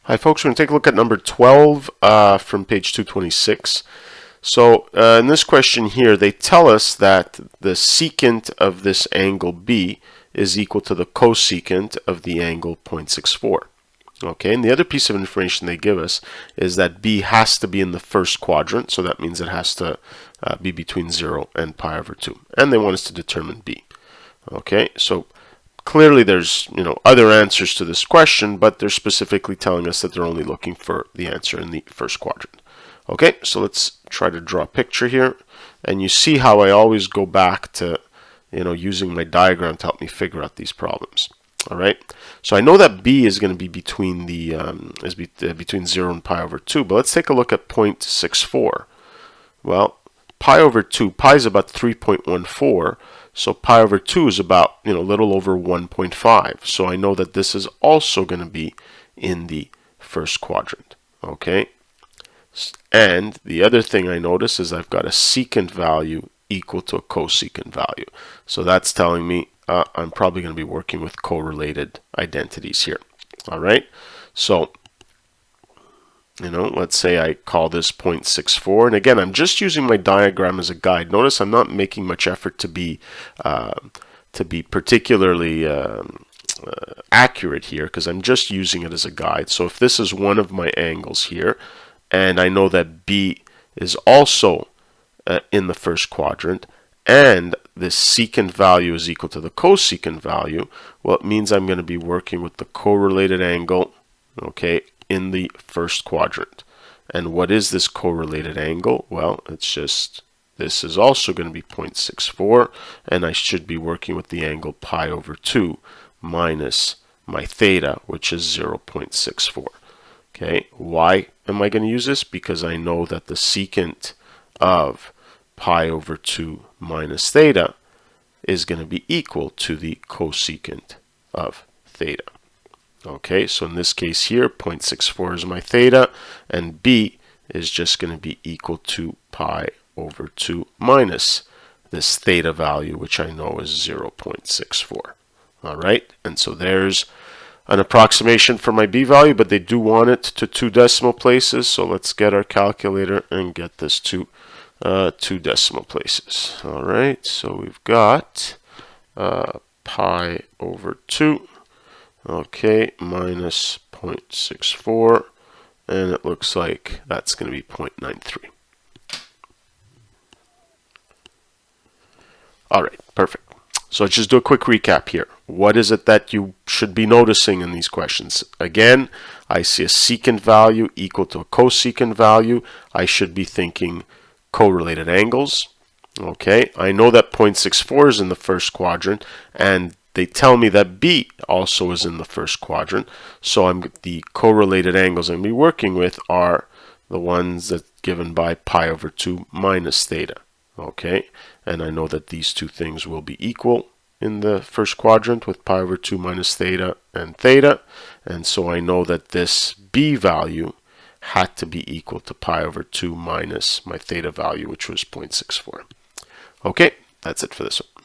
Hi folks, we're going to take a look at number 12 from page 226. So in this question here, they tell us that the secant of this angle B is equal to the cosecant of the angle 0.64. Okay, and the other piece of information they give us is that B has to be in the first quadrant, so that means it has to be between 0 and pi over 2. And they want us to determine B. Okay, so clearly there's other answers to this question, but they're specifically telling us that they're only looking for the answer in the first quadrant. Okay, so let's try to draw a picture here, and you see how I always go back to using my diagram to help me figure out these problems. All right, so I know that B is going to be between the between 0 and pi over 2, but let's take a look at 0.64. Well, pi over 2, pi is about 3.14. So pi over 2 is about a little over 1.5. So I know that this is also going to be in the first quadrant. Okay. And the other thing I notice is I've got a secant value equal to a cosecant value. So that's telling me I'm probably going to be working with correlated identities here. All right. So let's say I call this 0.64, and again, I'm just using my diagram as a guide. Notice I'm not making much effort to be particularly accurate here, because I'm just using it as a guide. So if this is one of my angles here, and I know that B is also in the first quadrant, and this secant value is equal to the cosecant value, well, it means I'm going to be working with the correlated angle, okay, in the first quadrant. And what is this correlated angle? Well, it's just, this is also going to be 0.64, and I should be working with the angle pi over 2 minus my theta, which is 0.64. Okay, why am I going to use this? Because I know that the secant of pi over 2 minus theta is going to be equal to the cosecant of theta. Okay, so in this case here, 0.64 is my theta, and B is just going to be equal to pi over 2 minus this theta value, which I know is 0.64. All right, and so there's an approximation for my B value, but they do want it to 2 decimal places, so let's get our calculator and get this to 2 decimal places. All right, so we've got pi over 2. Okay, minus 0.64, and it looks like that's going to be 0.93. All right, perfect. So let's just do a quick recap here. What is it that you should be noticing in these questions? Again, I see a secant value equal to a cosecant value. I should be thinking correlated angles. Okay, I know that 0.64 is in the first quadrant, and they tell me that B also is in the first quadrant, so the correlated angles I'm going to be working with are the ones that given by pi over 2 minus theta. Okay, and I know that these two things will be equal in the first quadrant with pi over 2 minus theta, and so I know that this B value had to be equal to pi over 2 minus my theta value, which was 0.64. Okay, that's it for this one.